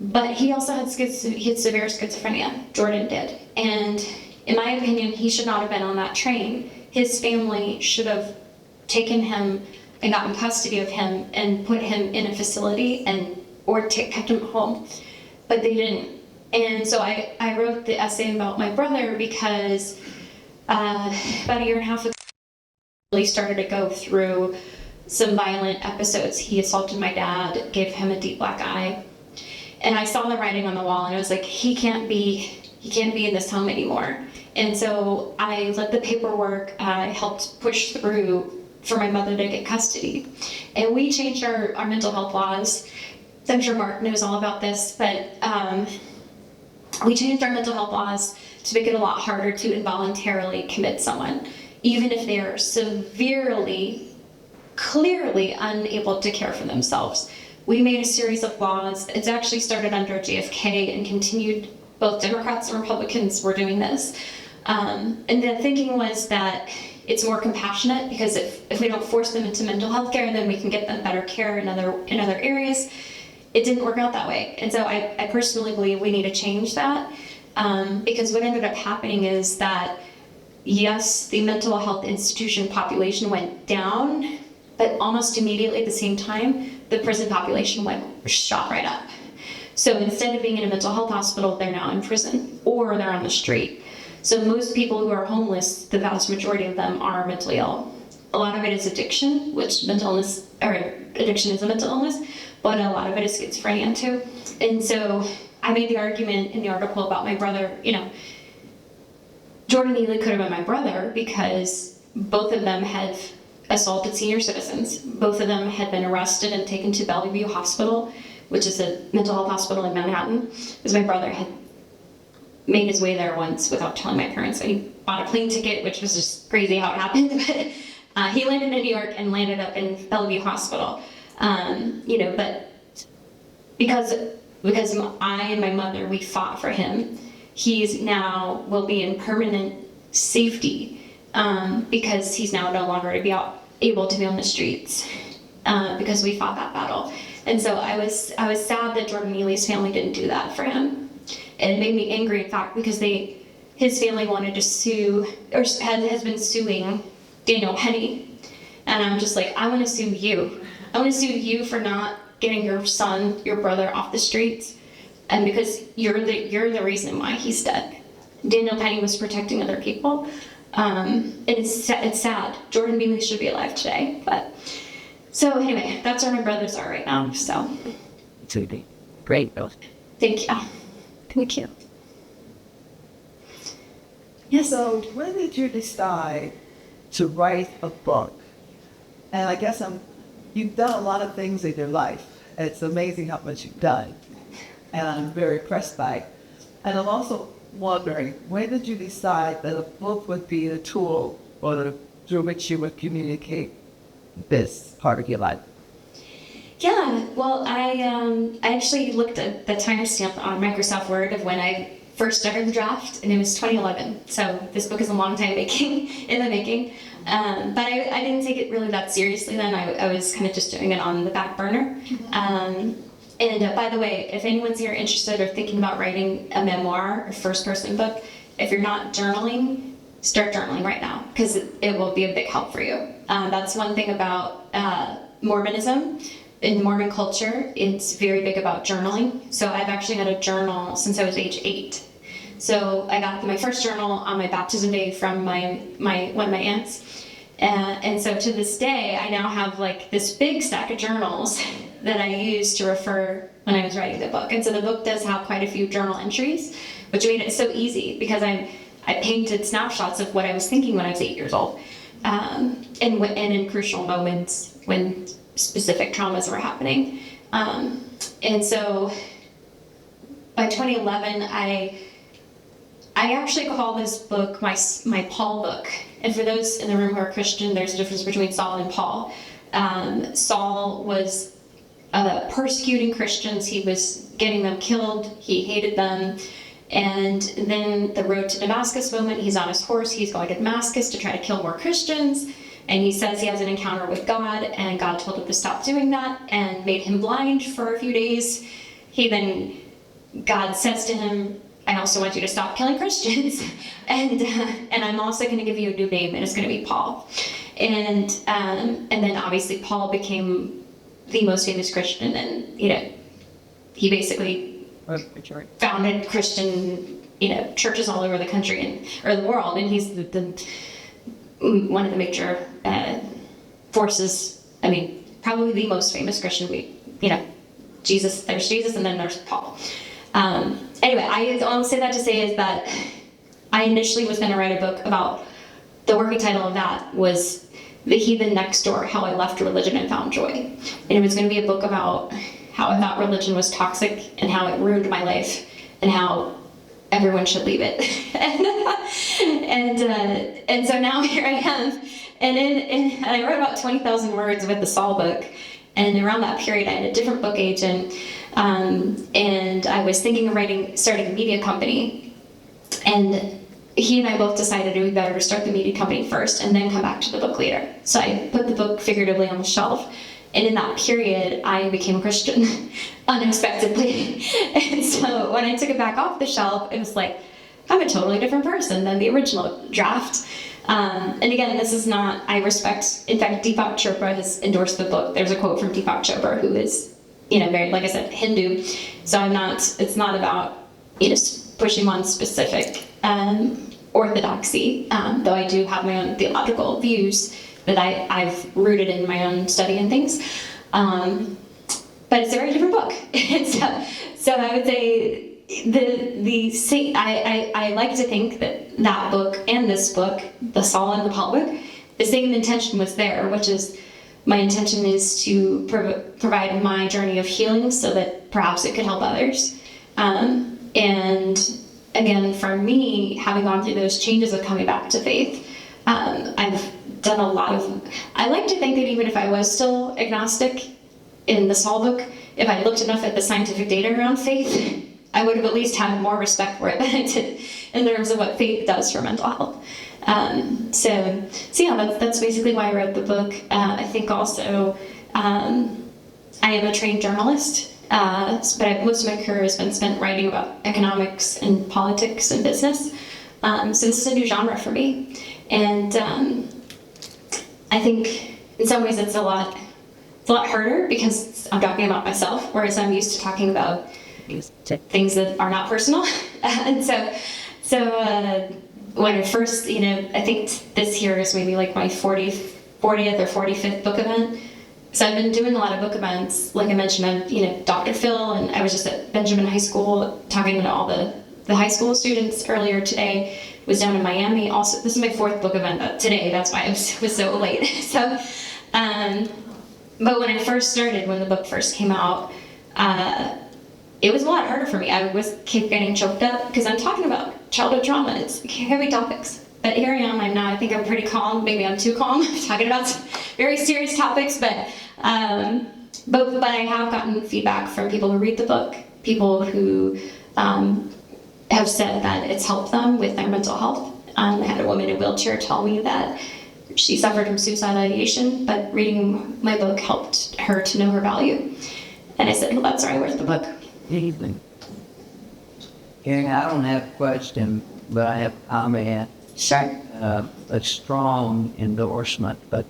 Speaker 2: But he also had severe schizophrenia. Jordan did. And in my opinion, he should not have been on that train. His family should have taken him and gotten custody of him and put him in a facility or kept him home. But they didn't. And so I wrote the essay about my brother because about a year and a half ago, he really started to go through some violent episodes. He assaulted my dad, gave him a deep black eye. And I saw the writing on the wall and I was like, he can't be in this home anymore. And so I led the paperwork, I helped push through for my mother to get custody. And we changed our mental health laws. I'm sure Mark knows all about this, but we changed our mental health laws to make it a lot harder to involuntarily commit someone, even if they are severely, clearly unable to care for themselves. We made a series of laws. It's actually started under JFK and continued. Both Democrats and Republicans were doing this. And the thinking was that it's more compassionate because if we don't force them into mental health care, then we can get them better care in other areas. It didn't work out that way. And so I personally believe we need to change that because what ended up happening is that, yes, the mental health institution population went down, but almost immediately at the same time, the prison population shot right up. So instead of being in a mental health hospital, they're now in prison or they're on the street. So most people who are homeless, the vast majority of them are mentally ill. A lot of it is addiction, which addiction is a mental illness, but a lot of it is schizophrenia too. And so I made the argument in the article about my brother, Jordan Neely could have been my brother because both of them had assaulted senior citizens. Both of them had been arrested and taken to Bellevue Hospital, which is a mental health hospital in Manhattan, because my brother had made his way there once without telling my parents. And he bought a plane ticket, which was just crazy how it happened. But he landed in New York and landed up in Bellevue Hospital. But because I and my mother, we fought for him, he's now will be in permanent safety because he's now no longer able to be on the streets because we fought that battle. And so I was sad that Jordan Neely's family didn't do that for him. And it made me angry, in fact, because his family wanted to sue, or has been suing Daniel Penny. And I'm just like, I want to sue you. I want to sue you for not getting your son, your brother off the streets. And because you're the reason why he's dead. Daniel Penny was protecting other people. And it's sad. Jordan Neely should be alive today. But so anyway, that's where my brothers are right now. So
Speaker 3: Great.
Speaker 2: thank you. Thank you. Yes.
Speaker 3: So when did you decide to write a book? And I guess you've done a lot of things in your life. It's amazing how much you've done. And I'm very impressed by it. And I'm also wondering, when did you decide that a book would be the tool through which you would communicate this part of your life?
Speaker 2: Yeah, well, I actually looked at the timestamp on Microsoft Word of when I first started the draft, and it was 2011. So this book is a long time in the making. But I didn't take it really that seriously then. I was kind of just doing it on the back burner. And by the way, if anyone's here interested or thinking about writing a memoir, a first-person book, if you're not journaling, start journaling right now, because it will be a big help for you. That's one thing about Mormonism. In Mormon culture, it's very big about journaling. So I've actually had a journal since I was age 8. So I got my first journal on my baptism day from one of my aunts. And so to this day, I now have like this big stack of journals that I used to refer when I was writing the book. And so the book does have quite a few journal entries, which made it so easy because I painted snapshots of what I was thinking when I was 8 years old. And in crucial moments when specific traumas were happening. And so by 2011, I actually call this book my Paul book. And for those in the room who are Christian, there's a difference between Saul and Paul. Saul was persecuting Christians. He was getting them killed. He hated them. And then the road to Damascus moment, he's on his horse. He's going to Damascus to try to kill more Christians. And he says he has an encounter with God, and God told him to stop doing that and made him blind for a few days. God says to him, I also want you to stop killing Christians. and I'm also going to give you a new name, and it's going to be Paul. And then obviously Paul became the most famous Christian, and he basically founded Christian churches all over the country or the world, and he's one of the major forces. I mean, probably the most famous Christian. Jesus. There's Jesus, and then there's Paul. Anyway, I all say that to say is that I initially was going to write a book about, the working title of that was The Heathen Next Door, How I Left Religion and Found Joy. And it was going to be a book about how I thought religion was toxic and how it ruined my life and how everyone should leave it. and so now here I am. And I wrote about 20,000 words with the Saul book. And around that period, I had a different book agent. And I was thinking of starting a media company. And he and I both decided it would be better to start the media company first and then come back to the book later. So I put the book figuratively on the shelf. And in that period, I became a Christian unexpectedly. And so when I took it back off the shelf, it was like, I'm a totally different person than the original draft. And again, this is not, I respect, in fact, Deepak Chopra has endorsed the book. There's a quote from Deepak Chopra, who is, very, like I said, Hindu. So it's not about, pushing one specific orthodoxy, though I do have my own theological views that I've rooted in my own study and things. But it's a very different book. So I would say I like to think that book and this book, the Saul and the Paul book, the same intention was there, which is my intention is to provide my journey of healing so that perhaps it could help others. And again, for me, having gone through those changes of coming back to faith, I've done a lot of, I like to think that even if I was still agnostic in the Saul book, if I looked enough at the scientific data around faith, I would have at least had more respect for it than I did in terms of what faith does for mental health. So yeah, that's basically why I wrote the book. I think also I am a trained journalist, but most of my career has been spent writing about economics and politics and business. So this is a new genre for me. And I think in some ways it's a lot harder because I'm talking about myself, whereas I'm used to talking about things that are not personal. And so when I first, I think this year is maybe like my 40th or 45th book event. So I've been doing a lot of book events. Like I mentioned, Dr. Phil, and I was just at Benjamin High School talking to all the high school students earlier today. Was down in Miami. Also, this is my 4th book event today. That's why I was so late. So, but when I first started, when the book first came out, it was a lot harder for me. I keep getting choked up because I'm talking about childhood trauma. It's heavy topics. But here I am. I think I'm pretty calm. Maybe I'm too calm talking about some very serious topics. But I have gotten feedback from people who read the book, people who have said that it's helped them with their mental health. I had a woman in a wheelchair tell me that she suffered from suicidal ideation, but reading my book helped her to know her value. And I said, well, that's why I wrote the book.
Speaker 4: Evening. Yeah, I don't have a question, but I have a comment.
Speaker 2: Sure.
Speaker 4: A strong endorsement, but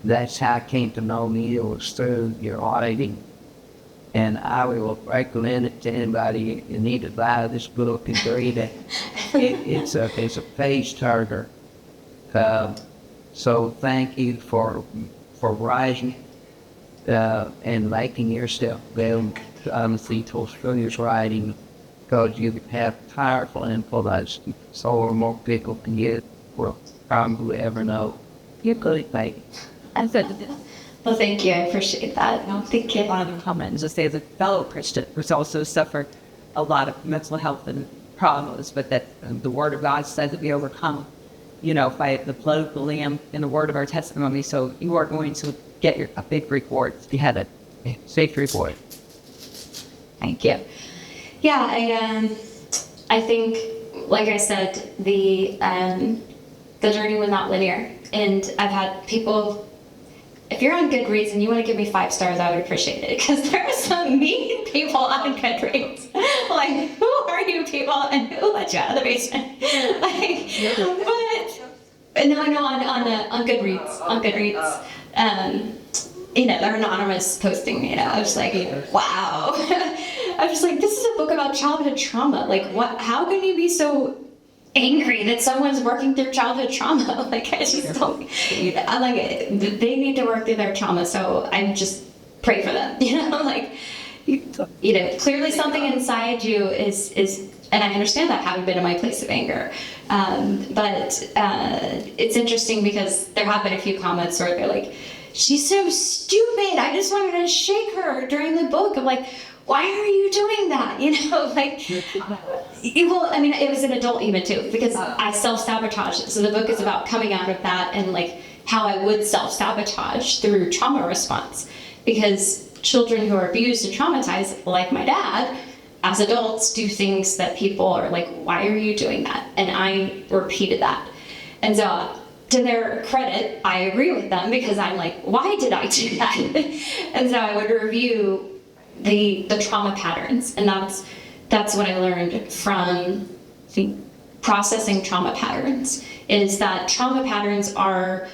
Speaker 4: that's how I came to know me. It was through your writing. And I will recommend it to anybody who need to buy this book and read it. It's a page turner. So thank you for writing and making yourself available to other people through your writing, because you have powerful influence so more people can get will probably ever know. You're good at making.
Speaker 2: Well, thank you. I appreciate that. Thank you.
Speaker 5: One of the comments just say as a fellow Christian who's also suffered a lot of mental health and problems, but that the Word of God says that we overcome by the blood of the Lamb and the word of our testimony. So you are going to get a big reward. You had a safe reward.
Speaker 2: Thank you. Yeah, I think, like I said, the journey was not linear, and I've had people. If you're on Goodreads and you want to give me 5 stars, I would appreciate it, because there are some mean people on Goodreads. Like, who are you people, and who let you out of the basement? But no, on Goodreads, they're anonymous posting. I was like, wow. I was just like, this is a book about childhood trauma. Like, what? How can you be so angry that someone's working through childhood trauma? Like, I just don't. They need to work through their trauma. So I just pray for them. Clearly something inside you is, and I understand that, having been in my place of anger. But it's interesting because there have been a few comments where they're like, she's so stupid. I just wanted to shake her during the book. I'm like, why are you doing that? Well, I mean, it was an adult even too, because I self-sabotaged. So the book is about coming out of that and how I would self-sabotage through trauma response. Because children who are abused and traumatized, like my dad, as adults do things that people are like, why are you doing that? And I repeated that. And so to their credit, I agree with them, because I'm like, why did I do that? And so I would review the trauma patterns, and that's what I learned from processing trauma patterns, is that trauma patterns are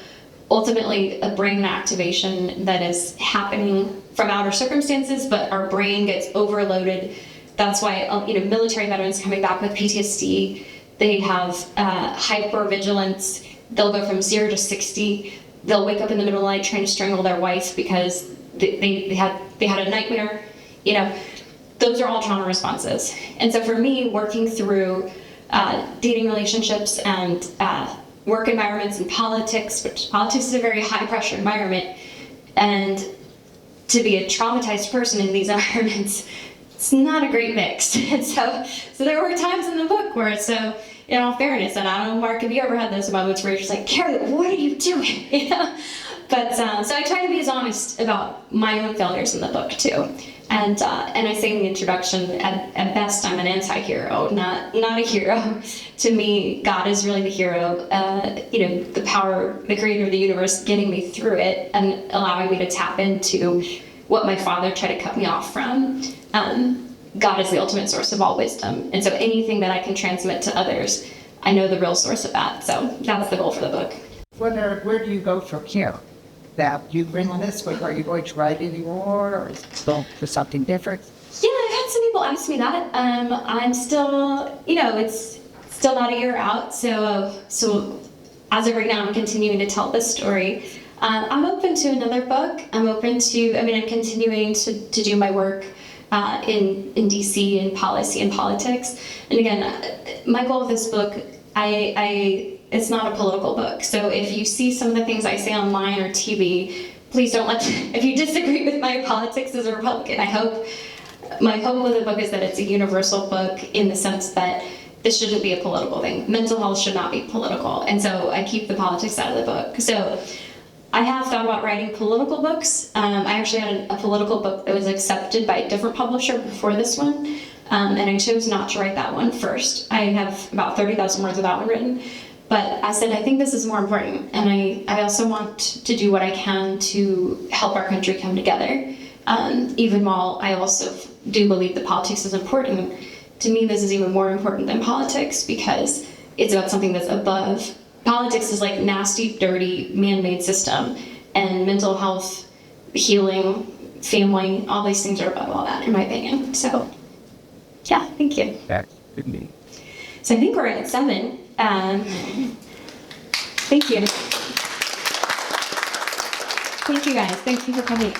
Speaker 2: ultimately a brain activation that is happening from outer circumstances, but our brain gets overloaded. That's why military veterans coming back with PTSD, they have hypervigilance. They'll go from 0 to 60. They'll wake up in the middle of the night trying to strangle their wife because they had a nightmare. Those are all trauma responses. And so for me, working through dating relationships and work environments and politics, which politics is a very high pressure environment, and to be a traumatized person in these environments, it's not a great mix. And so there were times in the book where it's so, in all fairness, and I don't know, Mark, have you ever had those moments where you're just like, Carrie, what are you doing? But so I try to be as honest about my own failures in the book too. And I say in the introduction, at best, I'm an anti-hero, not a hero. To me, God is really the hero. The power, the creator of the universe, getting me through it and allowing me to tap into what my father tried to cut me off from. God is the ultimate source of all wisdom. And so anything that I can transmit to others, I know the real source of that. So that's the goal for the book.
Speaker 3: Where do you go from here? That you bring on this book, are you going to write any more, or is it going for something different?
Speaker 2: Yeah, I've had some people ask me that. I'm still, it's still not a year out. So as of right now, I'm continuing to tell this story. I'm open to another book. I'm continuing to do my work in DC in policy and politics. And again, my goal with this book, it's not a political book. So if you see some of the things I say online or TV, please don't if you disagree with my politics as a Republican, my hope with the book is that it's a universal book in the sense that this shouldn't be a political thing. Mental health should not be political. And so I keep the politics out of the book. So I have thought about writing political books. I actually had a political book that was accepted by a different publisher before this one. And I chose not to write that one first. I have about 30,000 words of that one written. But I said, I think this is more important. And I also want to do what I can to help our country come together. Even while I also do believe that politics is important, to me this is even more important than politics, because it's about something that's above. Politics is like nasty, dirty, man-made system. And mental health, healing, family, all these things are above all that, in my opinion. So, yeah, thank you.
Speaker 4: That's good.
Speaker 2: So I think we're at 7. Thank you. Thank you guys. Thank you for coming.